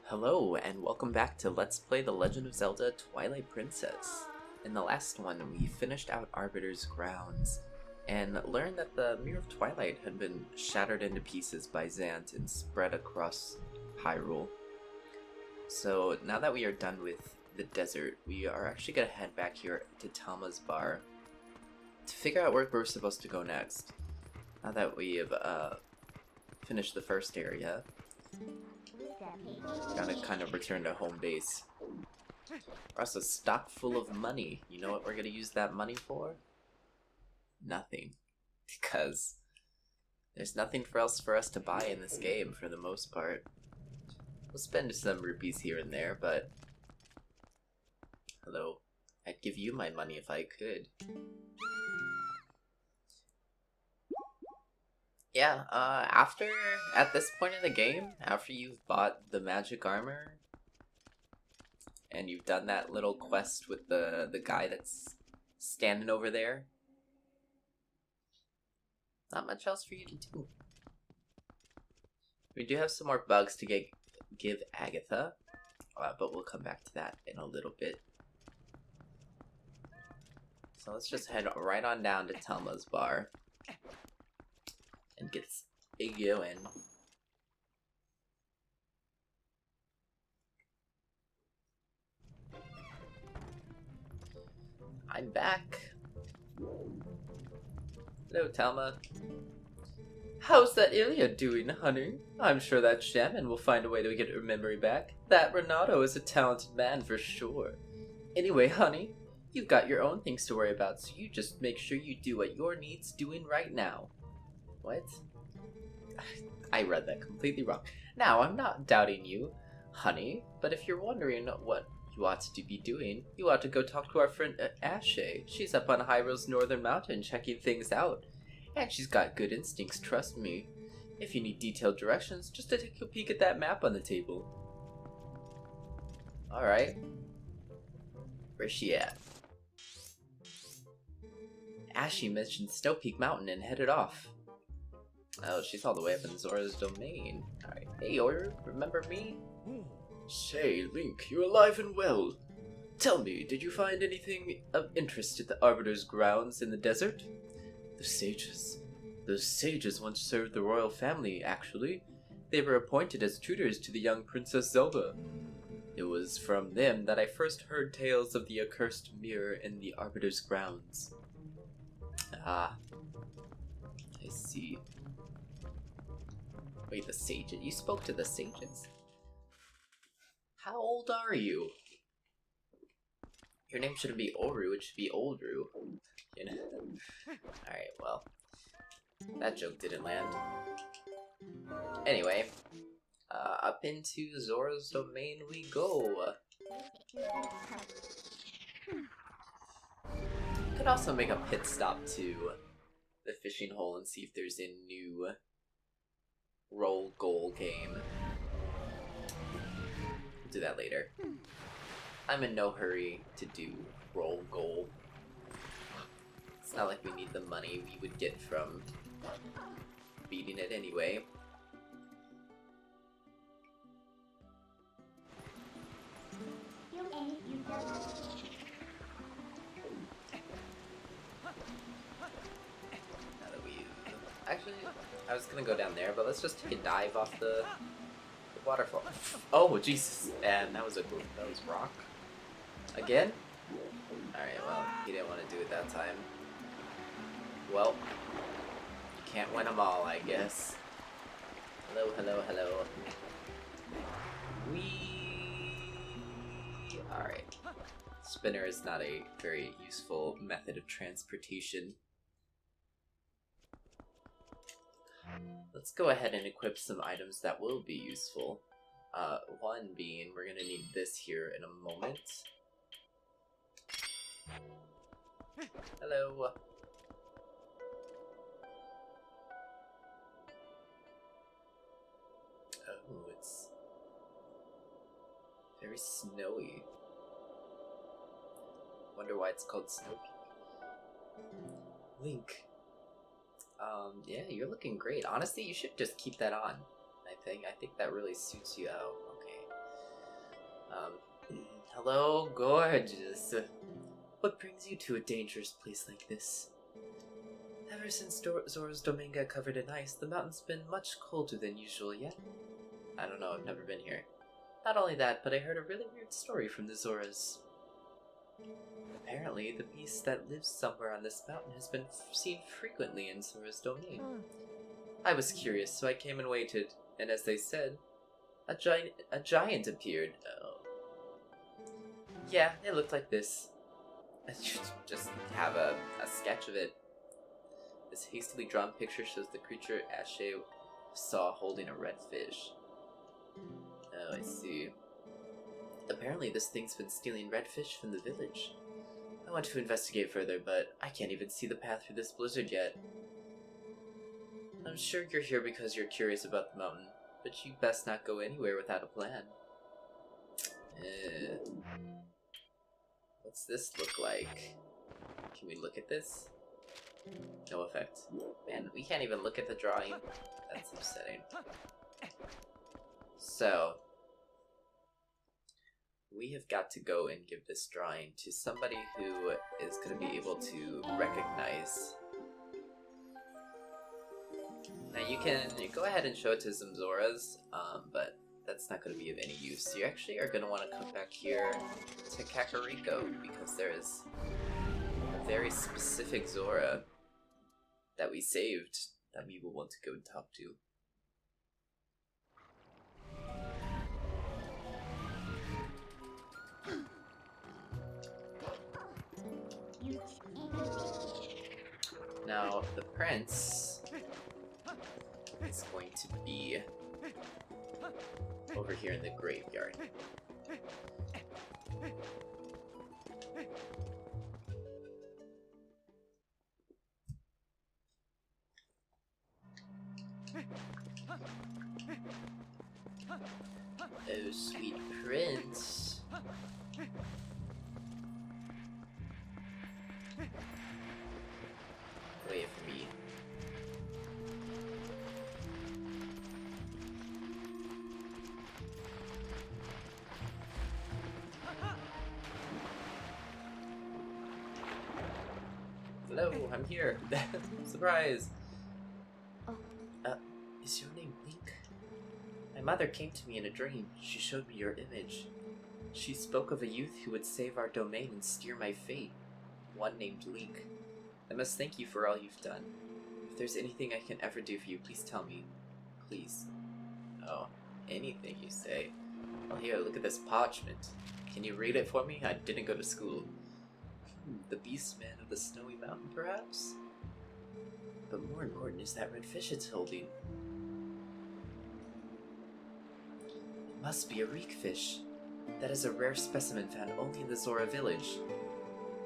Hello, and welcome back to Let's Play The Legend of Zelda Twilight Princess. In the last one, we finished out Arbiter's grounds, and learned that the Mirror of Twilight had been shattered into pieces by Zant and spread across Hyrule. So now that we are done with the desert, we are actually going to head back here to Talma's bar to figure out where we're supposed to go next. Now that we have finished the first area, gotta kind of return to home base. We're also stocked full of money. You know what we're gonna use that money for? Nothing. Because there's nothing else for us to buy in this game for the most part. We'll spend some rupees here and there, but hello, I'd give you my money if I could. Yeah, at this point in the game, after you've bought the magic armor, and you've done that little quest with the guy that's standing over there, not much else for you to do. We do have some more bugs to give Agatha, but we'll come back to that in a little bit. So let's just head right on down to Talma's bar and get it going. I'm back. Hello, Talma. How's that Ilya doing, honey? I'm sure that Shaman will find a way to get her memory back. That Renato is a talented man for sure. Anyway, honey, you've got your own things to worry about, so you just make sure you do what your needs doing right now. What? I read that completely wrong. Now, I'm not doubting you, honey, but if you're wondering what you ought to be doing, you ought to go talk to our friend Ashe. She's up on Hyrule's northern mountain checking things out. And she's got good instincts, trust me. If you need detailed directions, just take a peek at that map on the table. Alright. Where's she at? Ashe mentioned Snowpeak Mountain and headed off. Oh, she's all the way up in Zora's domain. Alright. Hey, Order, remember me? Say, Link, you're alive and well. Tell me, did you find anything of interest at the Arbiter's grounds in the desert? The sages. Those sages once served the royal family, actually. They were appointed as tutors to the young Princess Zelda. It was from them that I first heard tales of the accursed mirror in the Arbiter's grounds. Ah. I see. Wait, the sages? You spoke to the sages? How old are you? Your name shouldn't be Oru, it should be Oldru. You know? Alright, well. That joke didn't land. Anyway, up into Zora's domain we go. Could also make a pit stop to the fishing hole and see if there's a new roll goal game. We'll do that later. I'm in no hurry to do roll goal. It's not like we need the money we would get from beating it anyway. Now that we... Actually, I was gonna go down there, but let's just take a dive off the waterfall. Oh, Jesus. And that was rock. Again? Alright, well, he didn't want to do it that time. Well, you can't win them all, I guess. Hello, hello, hello. Alright. Spinner is not a very useful method of transportation. Let's go ahead and equip some items that will be useful. One being, we're gonna need this here in a moment. Hello. Oh, it's very snowy. Wonder why it's called Snowpeak. Link, Yeah, you're looking great. Honestly, you should just keep that on. I think that really suits you out. Okay. Hello, gorgeous. What brings you to a dangerous place like this? Ever since Zora's domain got covered in ice, the mountain's been much colder than usual yet. I don't know, I've never been here. Not only that, but I heard a really weird story from the Zoras. Apparently, the beast that lives somewhere on this mountain has been seen frequently in Zora's domain. I was curious, so I came and waited, and as they said, a giant appeared. Oh. Yeah, it looked like this. I just have a sketch of it. This hastily drawn picture shows the creature Ashe saw holding a red fish. Oh, I see. Apparently this thing's been stealing red fish from the village. I want to investigate further, but I can't even see the path through this blizzard yet. I'm sure you're here because you're curious about the mountain, but you best not go anywhere without a plan. What's this look like? Can we look at this? No effect. Man, we can't even look at the drawing. That's upsetting. So, we have got to go and give this drawing to somebody who is going to be able to recognize. Now you can go ahead and show it to some Zoras, but that's not going to be of any use. You actually are going to want to come back here to Kakariko, because there is a very specific Zora that we saved that we will want to go and talk to. Now, the prince is going to be over here in the graveyard. Oh, sweet prince. Wait for me. Hello, I'm here. Surprise. Is your name Link? My mother came to me in a dream. She showed me your image. She spoke of a youth who would save our domain and steer my fate. One named Link. I must thank you for all you've done. If there's anything I can ever do for you, please tell me. Please. Oh, anything you say. Well, here, look at this parchment. Can you read it for me? I didn't go to school. The Beastman of the Snowy Mountain, perhaps? But more important is that red fish it's holding. It must be a reek fish. That is a rare specimen found only in the Zora village.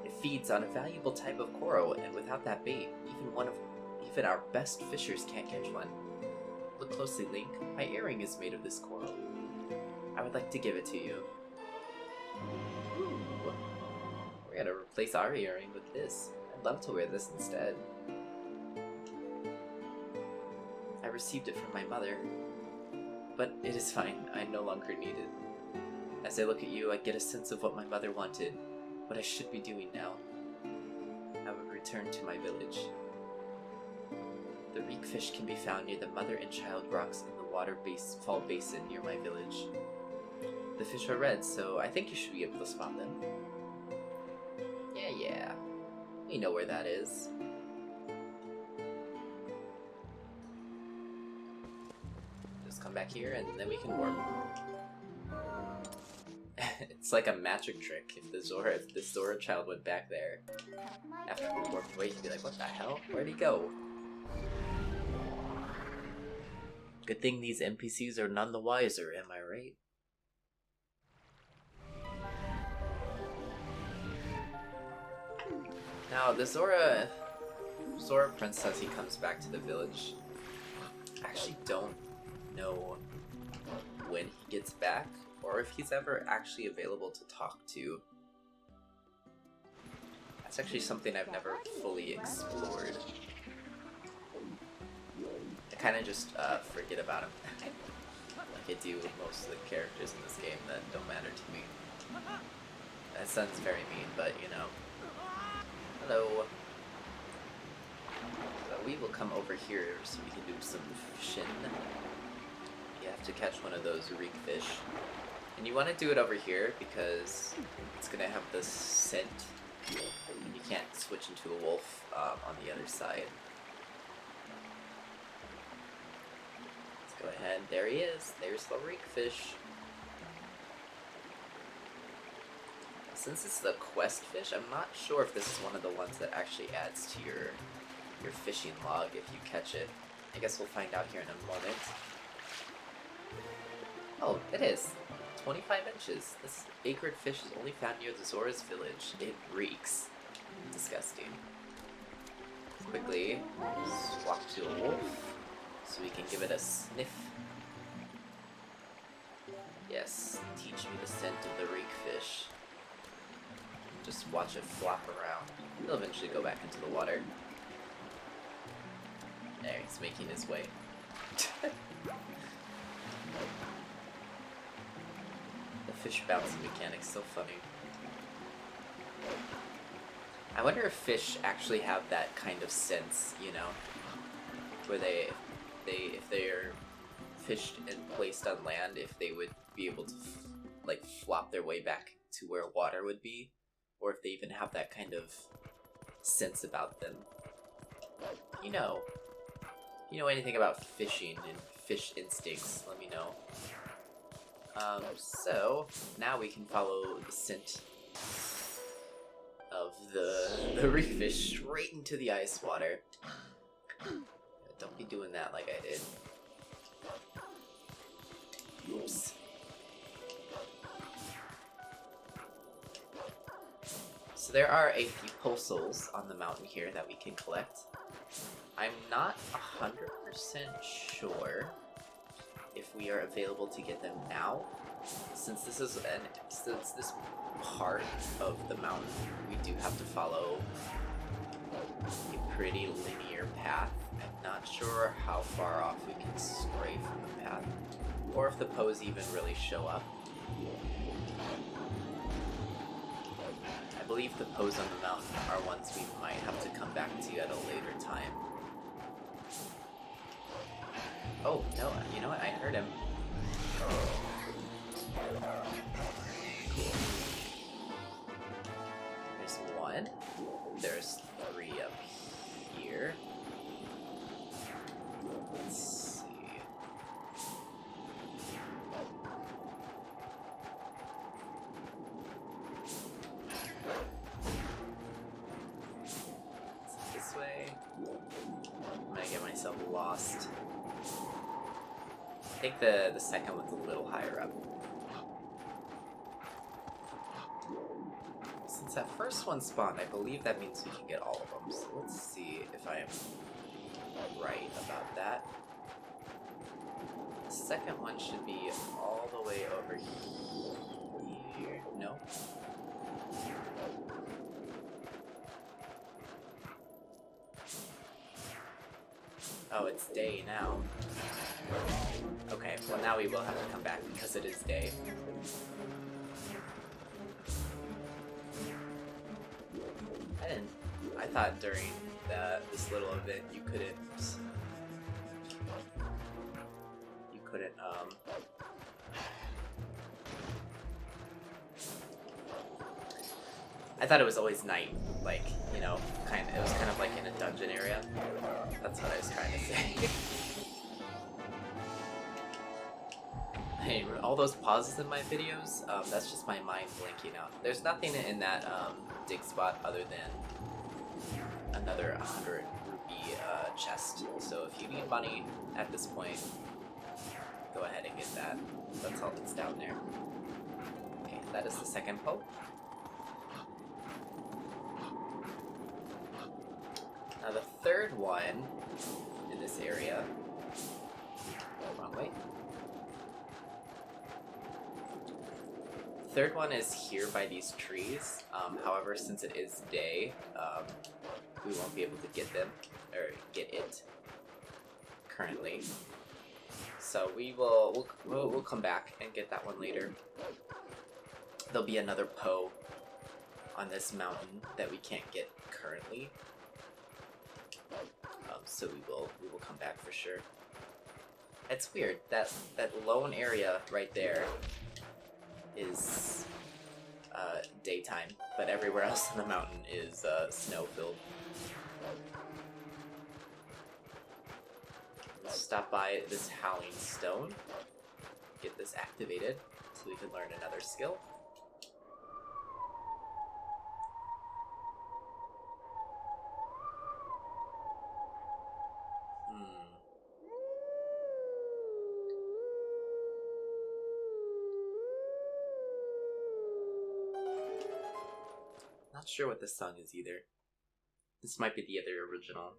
It feeds on a valuable type of coral, and without that bait, even our best fishers can't catch one. Look closely, Link. My earring is made of this coral. I would like to give it to you. Ooh. We're gonna replace our earring with this. I'd love to wear this instead. I received it from my mother, but it is fine. I no longer need it. As I look at you, I get a sense of what my mother wanted, what I should be doing now. I would return to my village. The reek fish can be found near the mother and child rocks in the waterfall basin near my village. The fish are red, so I think you should be able to spot them. Yeah. We know where that is. Just come back here and then we can warp. It's like a magic trick. If the Zora child went back there after we warped away, he'd be like, what the hell? Where'd he go? Good thing these NPCs are none the wiser, am I right? Now, the Zora prince says he comes back to the village. I actually don't know when he gets back, or if he's ever actually available to talk to. That's actually something I've never fully explored. kind of just forget about him. Like I do most of the characters in this game that don't matter to me. That sounds very mean, but you know. Hello. So we will come over here so we can do some fishing. You have to catch one of those reek fish. And you want to do it over here because it's going to have the scent. And you can't switch into a wolf on the other side. Let's go ahead. There he is. There's the reek fish. Since it's the quest fish, I'm not sure if this is one of the ones that actually adds to your fishing log if you catch it. I guess we'll find out here in a moment. Oh, it is. 25 inches. This acrid fish is only found near the Zora's village. It reeks. Disgusting. Quickly swap to a wolf so we can give it a sniff. Yes, teach me the scent of the reek fish. Just watch it flop around. He'll eventually go back into the water. There, he's making his way. The fish bouncing mechanic's so funny. I wonder if fish actually have that kind of sense, you know, where if they're fished and placed on land, if they would be able to like flop their way back to where water would be. Or if they even have that kind of sense about them. You know anything about fishing and fish instincts, let me know. So, now we can follow the scent of the reef fish straight into the ice water. Don't be doing that like I did. Oops. So there are a few pulsals on the mountain here that we can collect. I'm not 100% sure if we are available to get them now. Since this is this part of the mountain, we do have to follow a pretty linear path. I'm not sure how far off we can stray from the path, or if the pose even really show up. I believe the pose on the mountain are ones we might have to come back to at a later time. Oh, no, you know what? I heard him. There's one. There's three up here. Let's see. This way. I'm gonna get myself lost. I think the second one's a little higher up. Since that first one spawned, I believe that means we can get all of them. So let's see if I am right about that. The second one should be all the way over here. No. Oh, it's day now. Okay, well now we will have to come back because it is day. I thought during this little event you couldn't I thought it was always night, like, you know, it was kind of like in a dungeon area. That's what I was trying to say. Hey, all those pauses in my videos, that's just my mind blinking out. There's nothing in that dig spot other than another 100 rupee chest. So if you need money at this point, go ahead and get that. That's all that's down there. Okay, that is the second poke. Now the third one in this area. Wrong way. Third one is here by these trees. However, since it is day, we won't be able to get them, or get it, currently. So we'll come back and get that one later. There'll be another Poe on this mountain that we can't get currently. So we will come back for sure. It's weird that lone area right there is daytime, but everywhere else in the mountain is snow filled. Let's stop by this Howling Stone, get this activated so we can learn another skill. Not sure what this song is either. This might be the other original.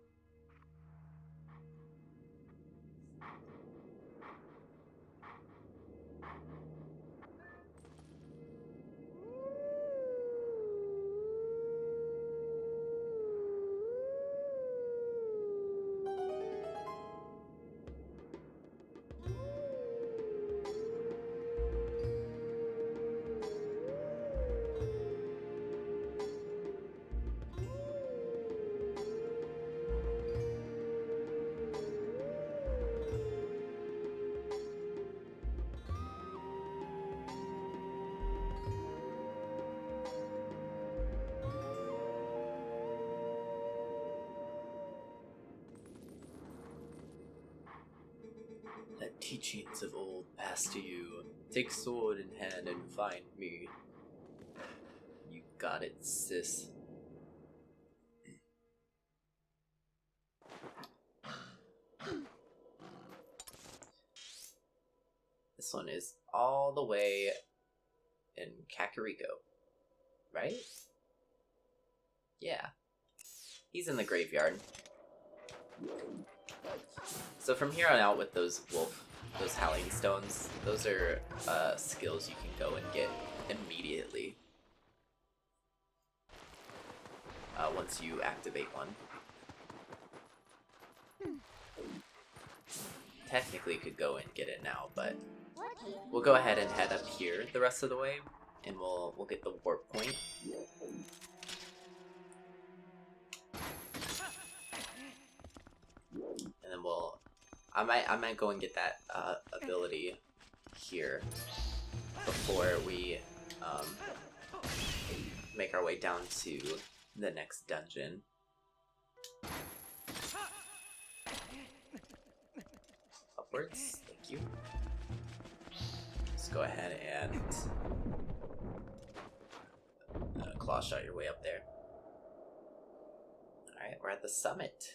Let teachings of old pass to you. Take sword in hand and find me. You got it, sis. This one is all the way in Kakariko, right? Yeah. He's in the graveyard. So from here on out with those Howling Stones, those are skills you can go and get immediately once you activate one. Technically could go and get it now, but we'll go ahead and head up here the rest of the way, and we'll get the warp point. And then I might go and get that ability here before we make our way down to the next dungeon. Upwards, thank you. Let's go ahead and claw shot your way up there. Alright, we're at the summit.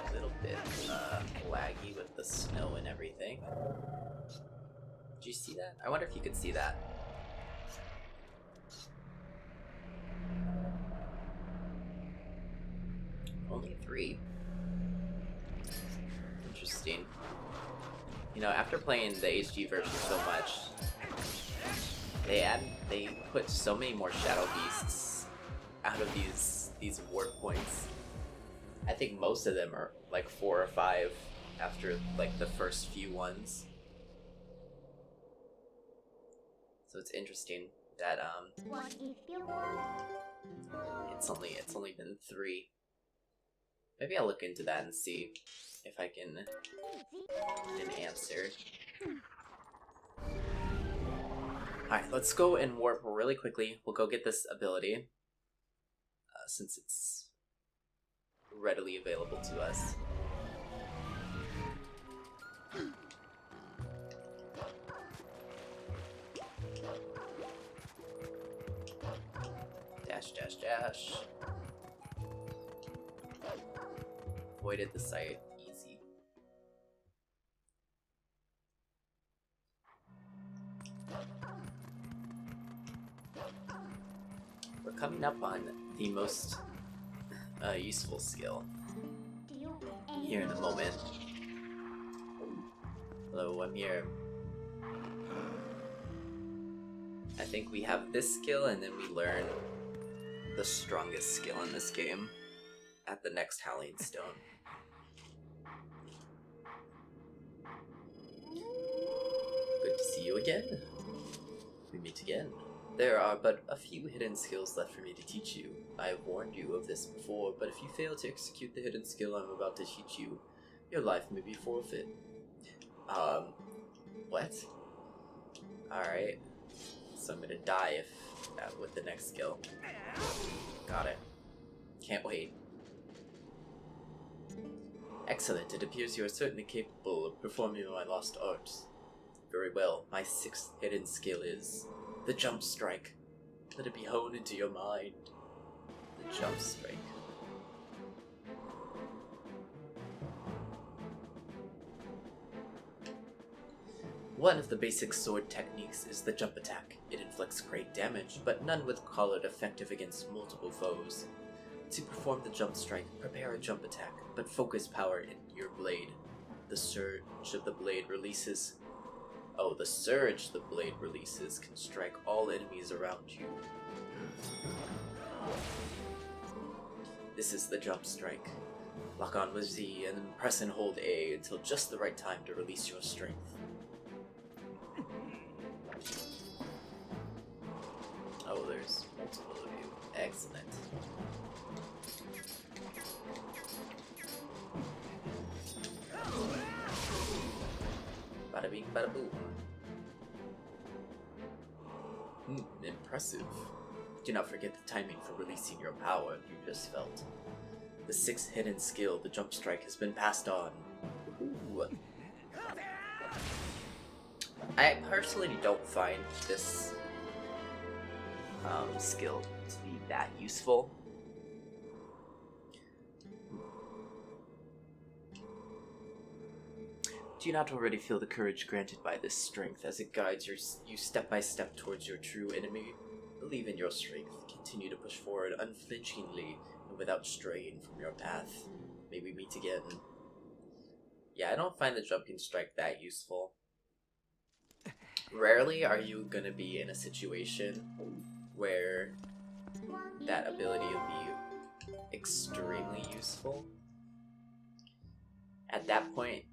A little bit laggy with the snow and everything. Did you see that? I wonder if you could see that. Only 3. Interesting. You know, after playing the HD version so much, they put so many more Shadow Beasts out of these warp points. I think most of them are like 4 or 5 after like the first few ones. So it's interesting that it's only been 3. Maybe I'll look into that and see if I can get an answer. Alright, let's go and warp really quickly. We'll go get this ability since it's readily available to us. Dash, dash, dash. Avoided the site. Easy. We're coming up on the most useful skill here in a moment. Hello, I'm here. I think we have this skill and then we learn the strongest skill in this game at the next Howling Stone. Good to see you again. We meet again. There are but a few hidden skills left for me to teach you. I have warned you of this before, but if you fail to execute the hidden skill I'm about to teach you, your life may be forfeit. What? Alright. So I'm gonna die if with the next skill. Got it. Can't wait. Excellent. It appears you are certainly capable of performing my lost arts. Very well. My 6th hidden skill is the jump strike. Let it be honed into your mind. The jump strike. One of the basic sword techniques is the jump attack. It inflicts great damage, but none would call it effective against multiple foes. To perform the jump strike, prepare a jump attack, but focus power in your blade. The surge the blade releases can strike all enemies around you. This is the jump strike. Lock on with Z and then press and hold A until just the right time to release your strength. Oh, there's multiple of you. Excellent. Bada bing, bada boom. Impressive. Do not forget the timing for releasing your power you just felt. The 6th hidden skill, the jump strike, has been passed on. Ooh. I personally don't find this skill to be that useful. Do you not already feel the courage granted by this strength as it guides you step by step towards your true enemy? Believe in your strength. Continue to push forward unflinchingly and without straying from your path. May we meet again. Yeah, I don't find the jumping strike that useful. Rarely are you gonna be in a situation where that ability will be extremely useful. At that point,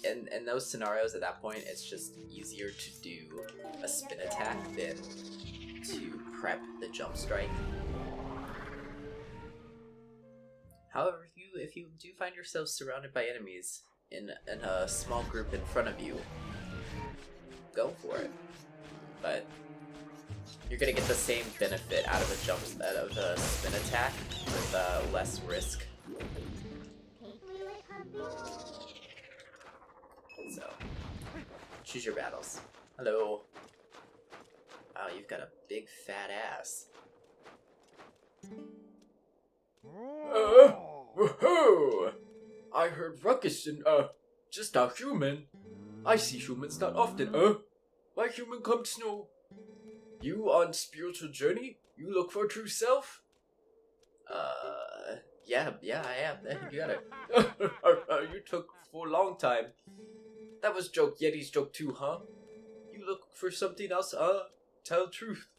in those scenarios, at that point, it's just easier to do a spin attack than to prep the jump strike. However, if you do find yourself surrounded by enemies in a small group in front of you, go for it. But you're gonna get the same benefit out of a spin attack with less risk. So, choose your battles. Hello. Wow, you've got a big fat ass. Whoa! I heard ruckus and, just a human. I see humans not often, Why human come snow? You on spiritual journey? You look for true self? Yeah, I am. You got it. You took for a long time. That was joke, Yeti's joke too, huh? You look for something else, Tell the truth.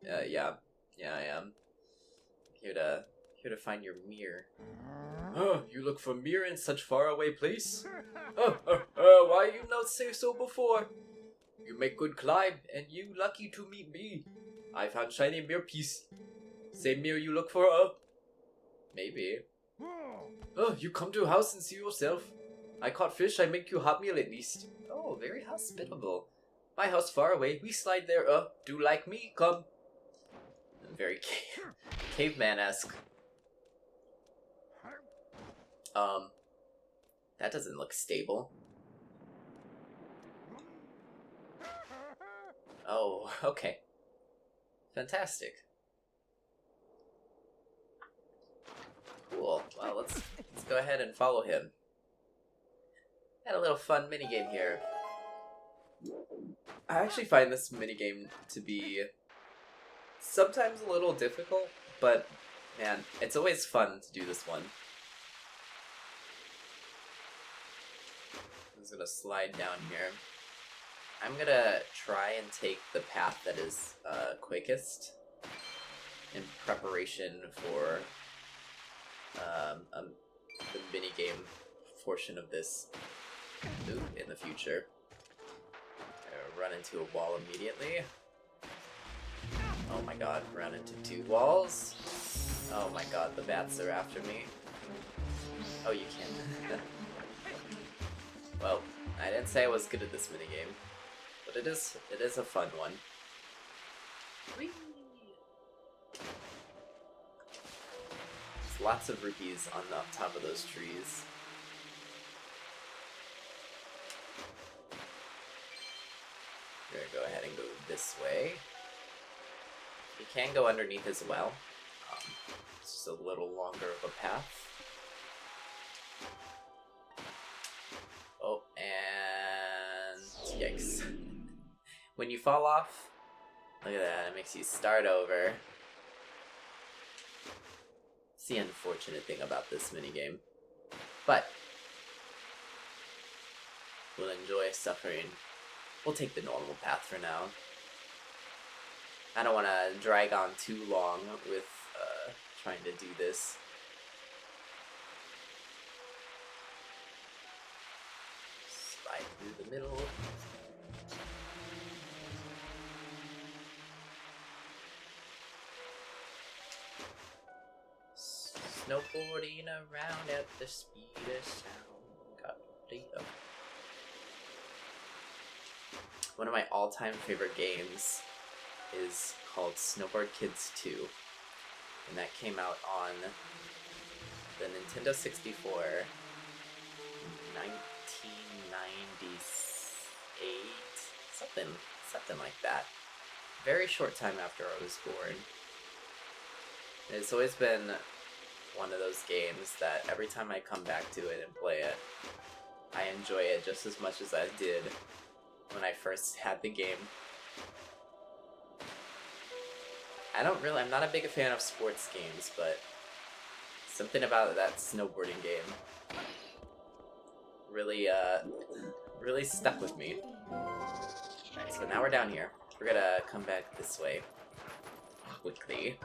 Yeah, I am. Here to find your mirror. You look for mirror in such far away place? Why you not say so before? You make good climb, and you lucky to meet me. I found shiny mirror piece. Same mirror you look for, Maybe. You come to house and see yourself. I caught fish, I make you hot meal at least. Oh, very hospitable. My house far away, we slide there, do like me, come. Very caveman-esque. That doesn't look stable. Oh, okay. Fantastic. Cool. Well, let's go ahead and follow him. Had a little fun minigame here. I actually find this minigame to be sometimes a little difficult, but man, it's always fun to do this one. I'm just gonna slide down here. I'm gonna try and take the path that is quickest. in preparation for the minigame portion of this loop in the future. Run into a wall immediately. Oh my god, run into 2 walls. Oh my god, the bats are after me. Oh, you can. Well, I didn't say I was good at this minigame, but it is a fun one. Whee! There's lots of rupees on the top of those trees. We're gonna go ahead and go this way. You can go underneath as well. It's just a little longer of a path. Oh, and yikes. When you fall off, look at that, it makes you start over. It's the unfortunate thing about this minigame. But we'll enjoy suffering. We'll take the normal path for now. I don't want to drag on too long with trying to do this. Slide through the middle. Snowboarding around at the speed of sound. Got the One of my all-time favorite games is called Snowboard Kids 2, and that came out on the Nintendo 64, 1998, something like that. Very short time after I was born. It's always been one of those games that every time I come back to it and play it, I enjoy it just as much as I did when I first had the game. I'm not a big fan of sports games, but something about that snowboarding game really stuck with me. Alright, so now we're down here. We're gonna come back this way quickly.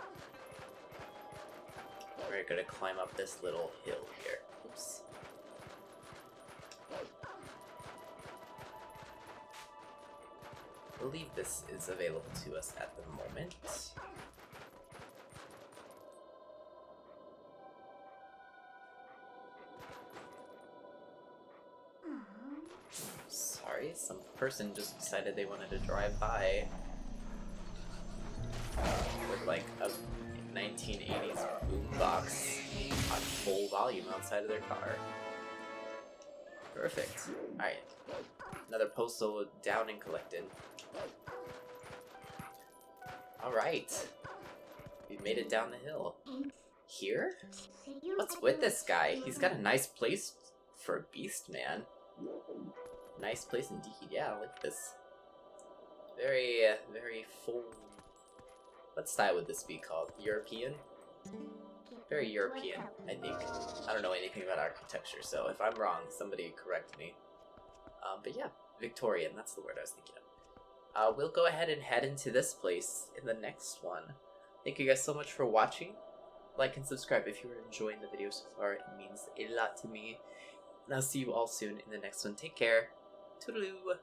We're gonna climb up this little hill here. Oops. I believe this is available to us at the moment. Sorry, some person just decided they wanted to drive by with like a 1980s boombox on full volume outside of their car. Perfect. Alright. Another postal down and collected. Alright. We made it down the hill. Here? What's with this guy? He's got a nice place for a beast, man. Nice place indeed. Yeah, I like this. Very, very full. What style would this be called? European? Very European, I think. I don't know anything about architecture, so if I'm wrong, somebody correct me. But yeah, Victorian, that's the word I was thinking of. We'll go ahead and head into this place in the next one. Thank you guys so much for watching. Like and subscribe if you are enjoying the video so far. It means a lot to me. And I'll see you all soon in the next one. Take care. Toodaloo!